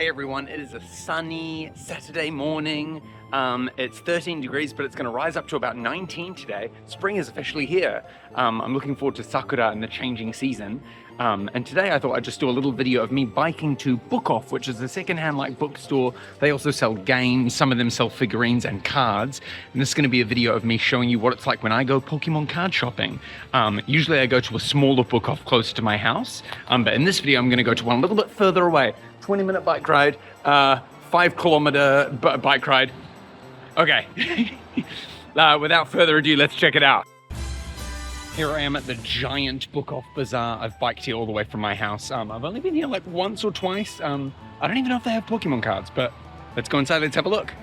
Hey everyone, it is a sunny Saturday morning. It's 13 degrees, but it's going to rise up to about 19 today. Spring is officially here. I'm looking forward to Sakura and the changing season. And today I thought I'd just do a little video of me biking to Book Off, which is a secondhand like bookstore. They also sell games, some of them sell figurines and cards. And this is going to be a video of me showing you what it's like when I go Pokemon card shopping. Usually I go to a smaller Book Off close to my house, but in this video I'm going to go to one a little bit further away. 20-minute bike ride, 5-kilometer bike ride. Okay, without further ado, let's check it out. Here I am at the giant Book Off Bazaar. I've biked here all the way from my house. I've only been here like once or twice. I don't even know if they have Pokemon cards, but let's go inside, let's have a look.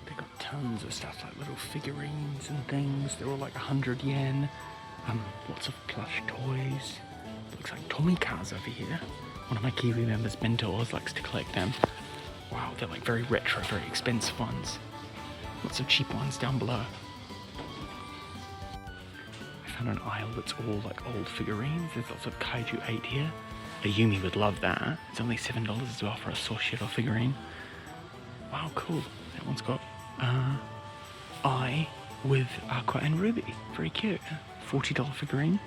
They've got tons of stuff like little figurines and things. They're all like 100 yen. Lots of plush toys. Looks like Tommy cars over here. One of my Kiwi members, Bento, always likes to collect them. Wow, they're like very retro, very expensive ones. Lots of cheap ones down below. I found an aisle that's all like old figurines. There's lots of Kaiju 8 here. A Yumi would love that. It's only $7 as well for a Soshiro figurine. Wow, cool. That one's got Eye with Aqua and Ruby. Very cute. $40 figurine.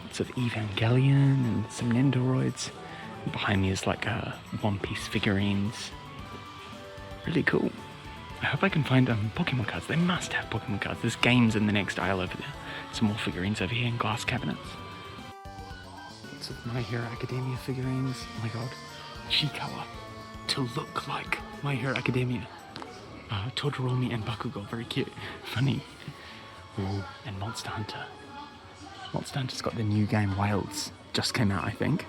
Lots of Evangelion and some Nendoroids. And behind me is like One Piece figurines. Really cool. I hope I can find Pokemon cards. They must have Pokemon cards. There's games in the next aisle over there. Some more figurines over here in glass cabinets. Lots of My Hero Academia figurines. Oh my god. Chikawa. To look like My Hero Academia. Todoromi and Bakugo. Very cute. Funny. Ooh, and Monster Hunter. Monster Hunter's got the new game Wilds. Just came out, I think.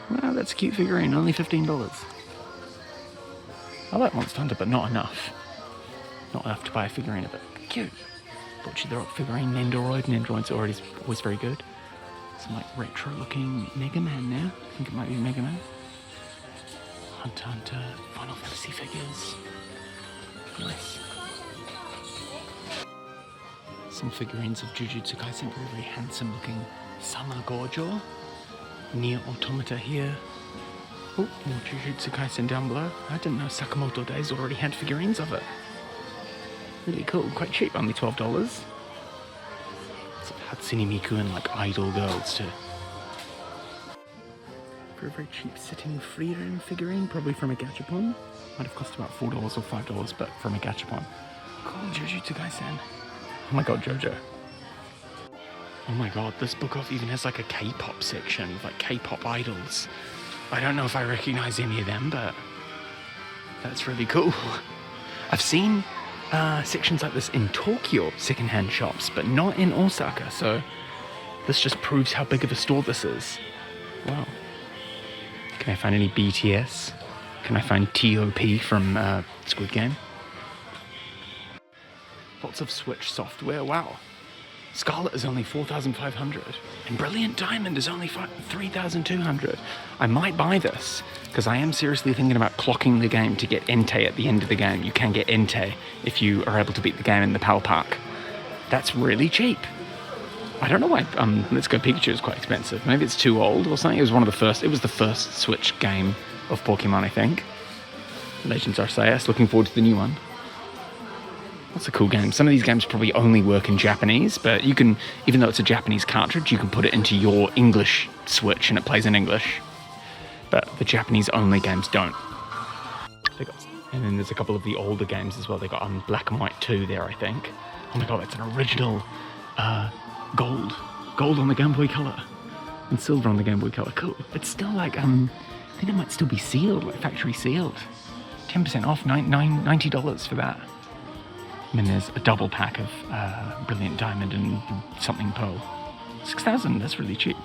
Wow, that's a cute figurine. Only $15. I like Monster Hunter, but not enough. Not enough to buy a figurine of it. Cute. Butcher the Rock figurine, Nendoroid. Nendoroid's always very good. Some like retro looking Mega Man now. I think it might be Mega Man. Hunter Hunter, Final Fantasy figures. Nice. Some figurines of Jujutsu Kaisen, very handsome looking Sama Gojo. Nier Automata here. Oh, more Jujutsu Kaisen down below. I didn't know Sakamoto Days already had figurines of it. Really cool, quite cheap, only $12. Lots of Hatsune Miku and like idol girls too. Very cheap sitting Frieren figurine, probably from a gachapon. Might have cost about $4 or $5, but from a gachapon. Cool, Jujutsu Kaisen. Oh my god, JoJo. Oh my god, this Book Off even has like a K-pop section with like K-pop idols. I don't know if I recognize any of them, but that's really cool. I've seen sections like this in Tokyo secondhand shops, but not in Osaka, so this just proves how big of a store this is. Wow. Can I find any BTS? Can I find T.O.P. from Squid Game? Lots of Switch software, wow. Scarlet is only $4,500 and Brilliant Diamond is only $3,200. I might buy this because I am seriously thinking about clocking the game to get Entei at the end of the game. You can get Entei if you are able to beat the game in the PAL Park. That's really cheap. I don't know why Let's Go Pikachu is quite expensive. Maybe it's too old or something. It was the first Switch game of Pokemon, I think. Legends Arceus, looking forward to the new one. That's a cool game. Some of these games probably only work in Japanese, but you can, even though it's a Japanese cartridge, you can put it into your English Switch and it plays in English. But the Japanese only games don't. And then there's a couple of the older games as well. They got Black and White 2 there, I think. Oh my god, that's an original gold. Gold on the Game Boy Color. And silver on the Game Boy Color. Cool. It's still like, I think it might still be sealed, like factory sealed. 10% off, $90 for that. And then there's a double pack of Brilliant Diamond and something Pearl. 6,000, that's really cheap.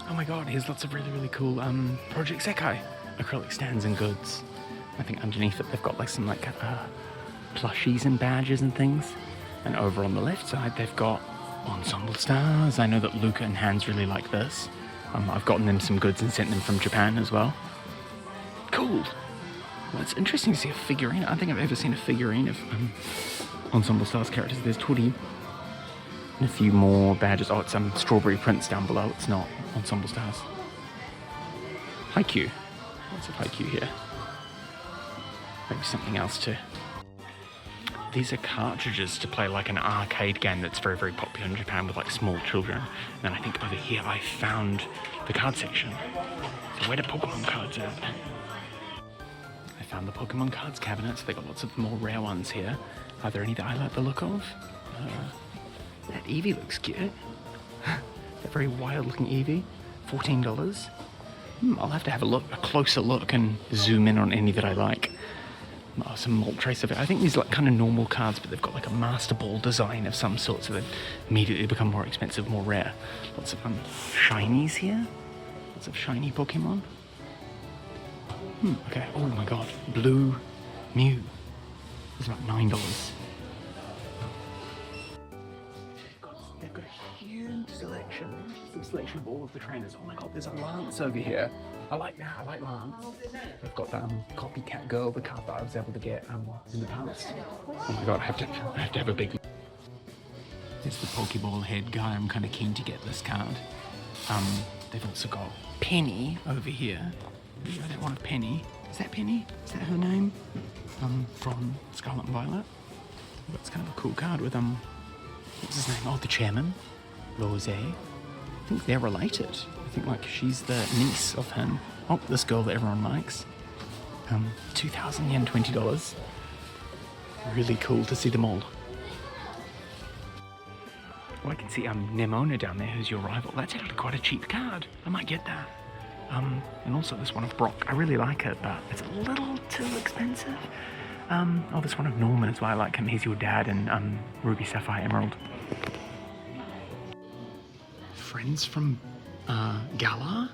Oh my god, here's lots of really cool Project Sekai acrylic stands and goods. I think underneath it they've got like some like plushies and badges and things. And over on the left side they've got Ensemble Stars. I know that Luca and Hans really like this. I've gotten them some goods and sent them from Japan as well. Cool. Well, it's interesting to see a figurine. I don't think I've ever seen a figurine of Ensemble Stars characters. There's Tori. And a few more badges. Oh, it's Strawberry Prince down below. It's not Ensemble Stars. Haikyuu. Lots of Haikyuu here. Maybe something else too. These are cartridges to play like an arcade game that's very, very popular in Japan with like small children. And then I think over here I found the card section. So where do Pokemon cards at? I found the Pokemon cards cabinet, so they got lots of more rare ones here. Are there any that I like the look of? That Eevee looks cute. That very wild looking Eevee. $14. I'll have to have a closer look and zoom in on any that I like. Oh, some Moltres of it. I think these are like kind of normal cards, but they've got like a Master Ball design of some sort, so they immediately become more expensive, more rare. Lots of shinies here. Lots of shiny Pokemon. Okay. Oh my god. Blue Mew. It's about $9. They've got a huge selection. Some selection of all of the trainers. Oh my god, there's a Lance over here. I like that. I like Lance. I've got that Copycat Girl, the card that I was able to get in the past. Oh my god, I have to have a big. There's the Pokeball head guy. I'm kind of keen to get this card. They've also got Penny over here. I don't want a Penny. Is that Penny? Is that her name? From Scarlet and Violet. That's kind of a cool card with what's his name? Oh, the chairman, Rose. I think they're related. I think like she's the niece of him. Oh, this girl that everyone likes. 2,000 yen, $20. Really cool to see them all. Oh, I can see Nemona down there, who's your rival. That's actually quite a cheap card. I might get that. And also this one of Brock. I really like it, but it's a little too expensive. Oh, this one of Norman as well. I like him. He's your dad in Ruby, Sapphire, Emerald. Friends from Galar?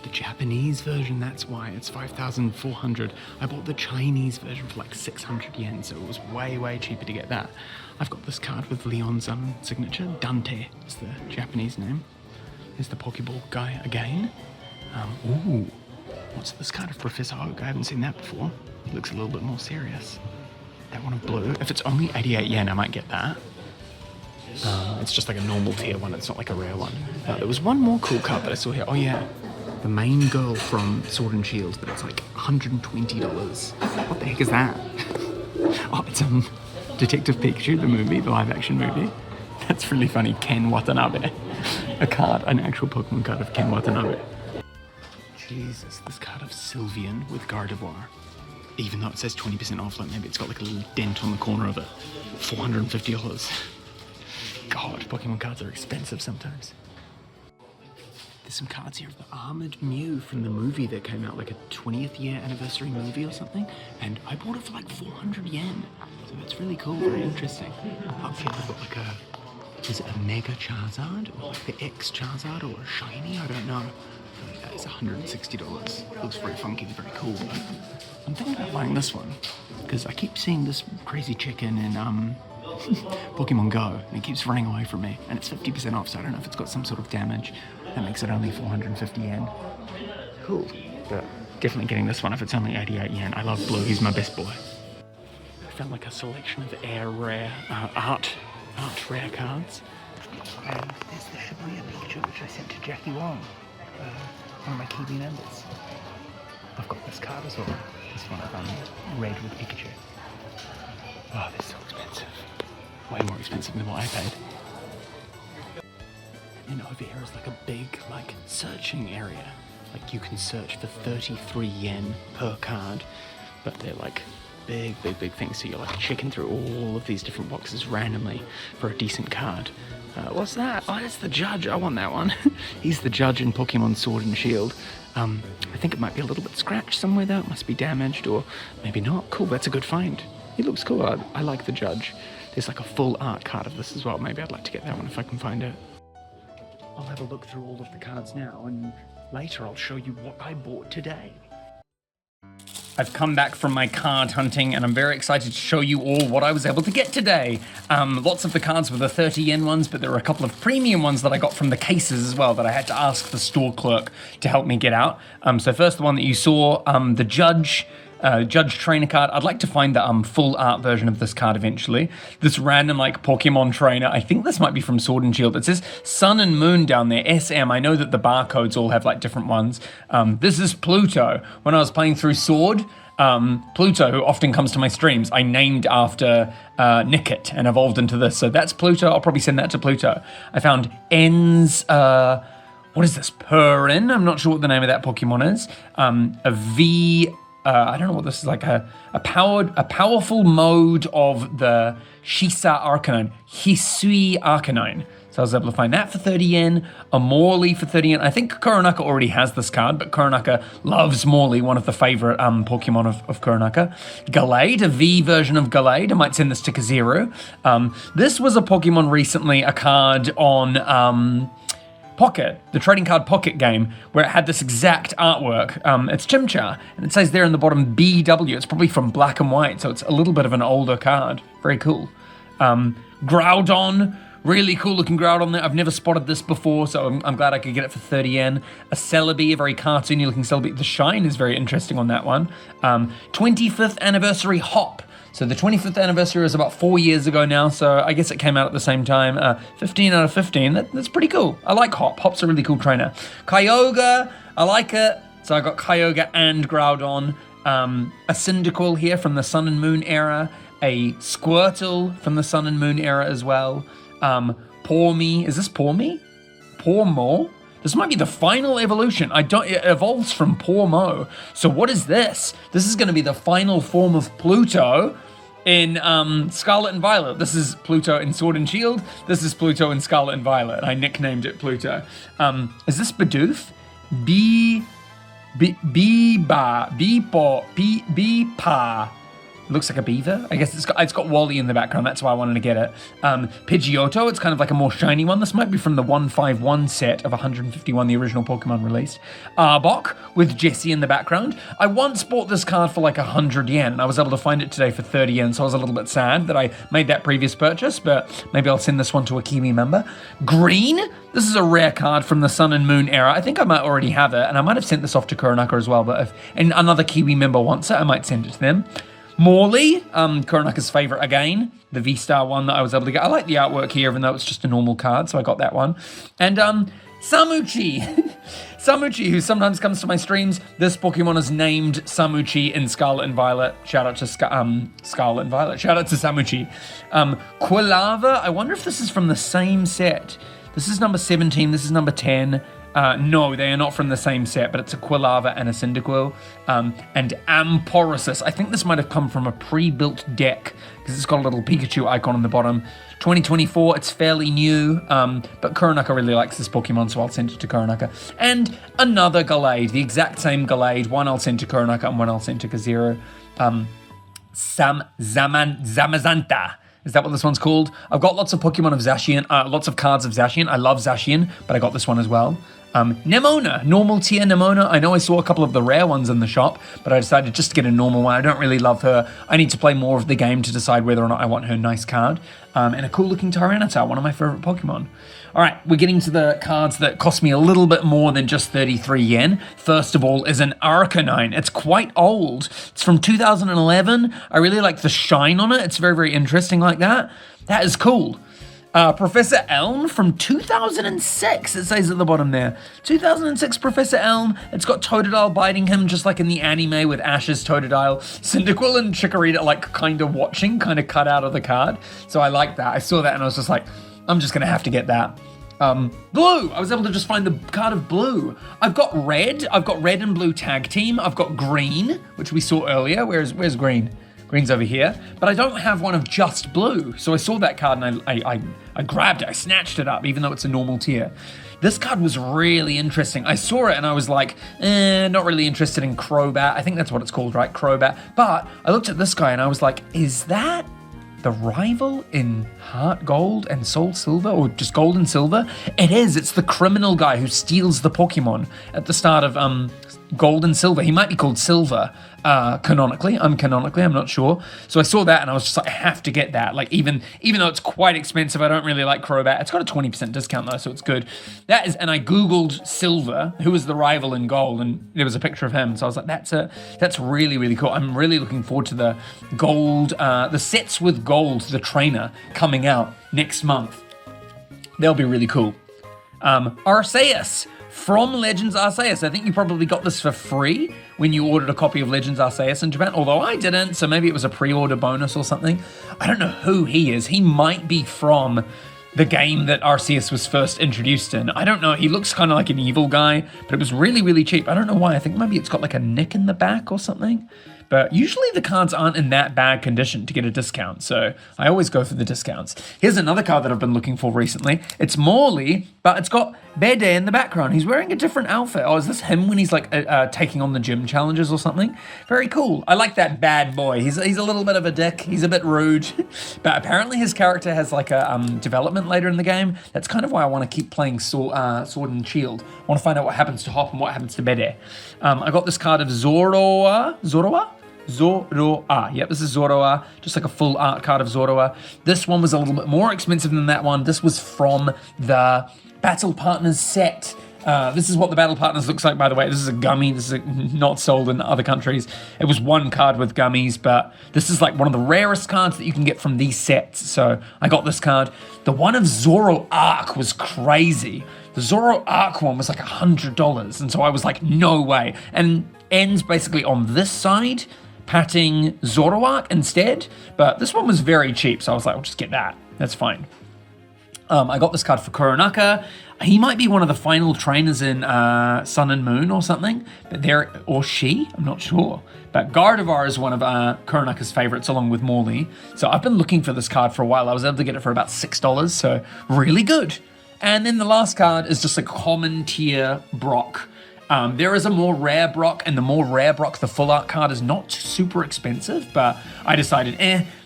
The Japanese version, that's why it's 5,400. I bought the Chinese version for like 600 yen, so it was way, way cheaper to get that. I've got this card with Leon's signature. Dante is the Japanese name. Here's the Pokeball guy again. Ooh, what's this card of Professor Oak? I haven't seen that before. It looks a little bit more serious. That one of blue. If it's only 88 yen, I might get that. It's just like a normal tier one, it's not like a rare one. There was one more cool card that I saw here. Oh yeah, the main girl from Sword and Shield, but it's like $120. What the heck is that? Oh, it's Detective Pikachu, the movie, the live action movie. That's really funny. Ken Watanabe. A card, an actual Pokemon card of Ken Watanabe. Jesus, this card of Sylveon with Gardevoir. Even though it says 20% off, like maybe it's got like a little dent on the corner of it. $450. God, Pokemon cards are expensive sometimes. There's some cards here of the Armored Mew from the movie that came out, like a 20th year anniversary movie or something, and I bought it for like 400 yen. So it's really cool, very interesting. Up here we've got like is it a Mega Charizard, or like the X Charizard, or a Shiny? I don't know. I think that is $160. Looks very funky, very cool. But I'm thinking about buying this one, because I keep seeing this crazy chicken in Pokemon Go, and it keeps running away from me, and it's 50% off, so I don't know if it's got some sort of damage that makes it only 450 yen. Cool, but definitely getting this one if it's only 88 yen. I love blue, he's my best boy. I found like a selection of art rare cards. And there's the Shibuya Pikachu, which I sent to Jackie Wong, one of my Kiwi members. I've got this card as well, this one of red with Pikachu. Oh, they're so expensive. Way more expensive than what I paid. And over here is like a big, like, searching area. Like, you can search for 33 yen per card, but they're like big things. So you're like checking through all of these different boxes randomly for a decent card. What's that? Oh, that's the judge. I want that one. He's the judge in Pokemon Sword and Shield. I think it might be a little bit scratched somewhere though. It must be damaged, or maybe not. Cool, that's a good find. He looks cool. I like the judge. There's like a full art card of this as well. Maybe I'd like to get that one if I can find it. I'll have a look through all of the cards now, and later I'll show you what I bought today. I've come back from my card hunting, and I'm very excited to show you all what I was able to get today. Lots of the cards were the 30 yen ones, but there were a couple of premium ones that I got from the cases as well that I had to ask the store clerk to help me get out. So first, the one that you saw, the Judge Judge Trainer card. I'd like to find the full art version of this card eventually. This random like Pokemon trainer. I think this might be from Sword and Shield. It says Sun and Moon down there. SM. I know that the barcodes all have like different ones. This is Pluto. When I was playing through Sword, Pluto, who often comes to my streams, I named after Nickit and evolved into this. So that's Pluto. I'll probably send that to Pluto. I found N's, what is this? Purin. I'm not sure what the name of that Pokemon is. A V, I don't know what this is, like a powerful mode of the Shisa Arcanine, Hisui Arcanine. So I was able to find that for 30 yen, a Morley for 30 yen. I think Kuronaka already has this card, but Kuronaka loves Morley, one of the favorite Pokemon of Kuronaka. Gallade, a V version of Gallade. I might send this to Kaziru. This was a Pokemon recently, a card on Pocket, the trading card Pocket game, where it had this exact artwork. It's Chimchar, and it says there in the bottom BW. It's probably from Black and White, so it's a little bit of an older card. Very cool. Groudon. Really cool looking Groudon there. I've never spotted this before, so I'm glad I could get it for 30 yen. A Celebi, a very cartoony looking Celebi. The shine is very interesting on that one. 25th anniversary Hop. So the 25th anniversary was about 4 years ago now, so I guess it came out at the same time. 15 out of 15, that's pretty cool. I like Hop. Hop's a really cool trainer. Kyogre, I like it. So I got Kyogre and Groudon. A Cyndaquil here from the Sun and Moon era. A Squirtle from the Sun and Moon era as well. Pawmi. Is this Pawmi? Pawmo? This might be the final evolution. It evolves from Pawmo. So what is this? This is going to be the final form of Pluto in Scarlet and Violet. This is Pluto in Sword and Shield. This is Pluto in Scarlet and Violet. I nicknamed it Pluto. Is this Bidoof? Beepa. Looks like a beaver. I guess it's got Wally in the background. That's why I wanted to get it. Pidgeotto. It's kind of like a more shiny one. This might be from the 151 set of 151, the original Pokemon released. Arbok with Jessie in the background. I once bought this card for like 100 yen, and I was able to find it today for 30 yen, so I was a little bit sad that I made that previous purchase, but maybe I'll send this one to a Kiwi member. Green. This is a rare card from the Sun and Moon era. I think I might already have it, and I might have sent this off to Kuronaka as well, but if another Kiwi member wants it, I might send it to them. Morley, Kuronaka's favorite again, the V-Star one that I was able to get. I like the artwork here, even though it's just a normal card, so I got that one. And Samuchi. Samuchi, who sometimes comes to my streams. This Pokemon is named Samuchi in Scarlet and Violet. Shout out to Scarlet and Violet. Shout out to Samuchi. Quilava, I wonder if this is from the same set. This is number 17, this is number 10. No, they are not from the same set, but it's a Quilava and a Cyndaquil. And Amporosis. I think this might have come from a pre-built deck, because it's got a little Pikachu icon on the bottom. 2024, it's fairly new, but Kuronaka really likes this Pokemon, so I'll send it to Kuronaka. And another Gallade, the exact same Gallade. One I'll send to Kuronaka and one I'll send to Kaziru. Zamazanta. Is that what this one's called? I've got lots of Pokemon of Zacian, lots of cards of Zacian. I love Zacian, but I got this one as well. Nemona, normal tier Nemona. I know I saw a couple of the rare ones in the shop, but I decided just to get a normal one. I don't really love her. I need to play more of the game to decide whether or not I want her nice card. And a cool looking Tyranitar, one of my favorite Pokemon. All right, we're getting to the cards that cost me a little bit more than just 33 yen. First of all is an Arcanine. It's quite old. It's from 2011. I really like the shine on it. It's very, very interesting like that. That is cool. Professor Elm from 2006, it says at the bottom there. 2006 Professor Elm. It's got Totodile biting him, just like in the anime with Ash's Totodile. Cyndaquil and Chikorita like kind of watching, kind of cut out of the card. So I like that. I saw that and I was just like, I'm just going to have to get that. Blue! I was able to just find the card of blue. I've got red and blue tag team. I've got green, which we saw earlier. Where's green? Green's over here, but I don't have one of just blue. So I saw that card and I grabbed it, I snatched it up, even though it's a normal tier. This card was really interesting. I saw it and I was like, not really interested in Crobat. I think that's what it's called, right? Crobat. But I looked at this guy and I was like, is that the rival in Heart Gold and Soul Silver, or just Gold and Silver? It is. It's the criminal guy who steals the Pokemon at the start of gold and silver. He might be called silver canonically, uncanonically, I'm not sure. So I saw that and I was just like, I have to get that. Like even though it's quite expensive, I don't really like Crobat. It's got a 20% discount though, so it's good. That is, and I Googled silver, who was the rival in gold, and there was a picture of him. So I was like, that's really, really cool. I'm really looking forward to the gold, the sets with gold, the trainer coming out next month. They'll be really cool. Arceus from Legends Arceus. I think you probably got this for free when you ordered a copy of Legends Arceus in Japan, although I didn't, so maybe it was a pre-order bonus or something. I don't know who he is. He might be from the game that Arceus was first introduced in. I don't know. He looks kind of like an evil guy, but it was really, really cheap. I don't know why. I think maybe it's got like a nick in the back or something. But usually the cards aren't in that bad condition to get a discount, so I always go for the discounts. Here's another card that I've been looking for recently. It's Morley, but it's got Bede in the background. He's wearing a different outfit. Oh, is this him when he's like taking on the gym challenges or something? Very cool. I like that bad boy. He's a little bit of a dick. He's a bit rude. But apparently his character has like a development later in the game. That's kind of why I want to keep playing Sword and Shield. I want to find out what happens to Hop and what happens to Bede. I got this card of Zoroa. Yep, this is Zoroa, just like a full art card of Zoroa. This one was a little bit more expensive than that one. This was from the Battle Partners set. This is what the Battle Partners looks like, by the way. This is a gummy. This is not sold in other countries. It was one card with gummies, but this is like one of the rarest cards that you can get from these sets. So I got this card. The one of Zoroark was crazy. The Zoroark one was like $100, and so I was like, no way. And ends basically on this side, patting Zoroark instead, but this one was very cheap, so I was like, I'll just get that. That's fine. I got this card for Koronaka. He might be one of the final trainers in Sun and Moon or something, or she, I'm not sure. But Gardevoir is one of Koronaka's favorites along with Morley. So I've been looking for this card for a while. I was able to get it for about $6, so really good. And then the last card is just a common tier Brock. There is a more rare Brock, and the more rare Brock, the full art card is not super expensive, but I decided,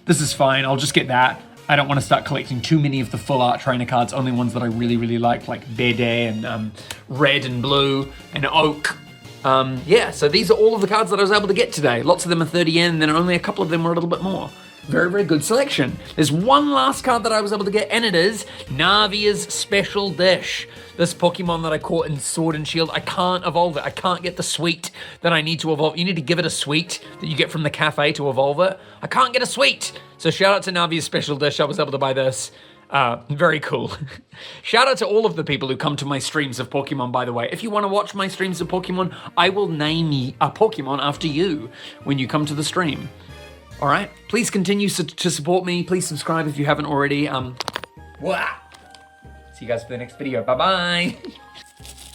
this is fine, I'll just get that. I don't want to start collecting too many of the full art trainer cards, only ones that I really, really like Bede and Red and Blue and Oak. So these are all of the cards that I was able to get today. Lots of them are 30 yen, and then only a couple of them were a little bit more. Very, very good selection. There's one last card that I was able to get, and it is Navia's Special Dish. This Pokemon that I caught in Sword and Shield, I can't evolve it. I can't get the sweet that I need to evolve. You need to give it a sweet that you get from the cafe to evolve it. I can't get a sweet. So shout out to Navia's Special Dish. I was able to buy this. Very cool. Shout out to all of the people who come to my streams of Pokemon, by the way. If you want to watch my streams of Pokemon, I will name a Pokemon after you when you come to the stream. All right, please continue to support me. Please subscribe if you haven't already. See you guys for the next video. Bye-bye.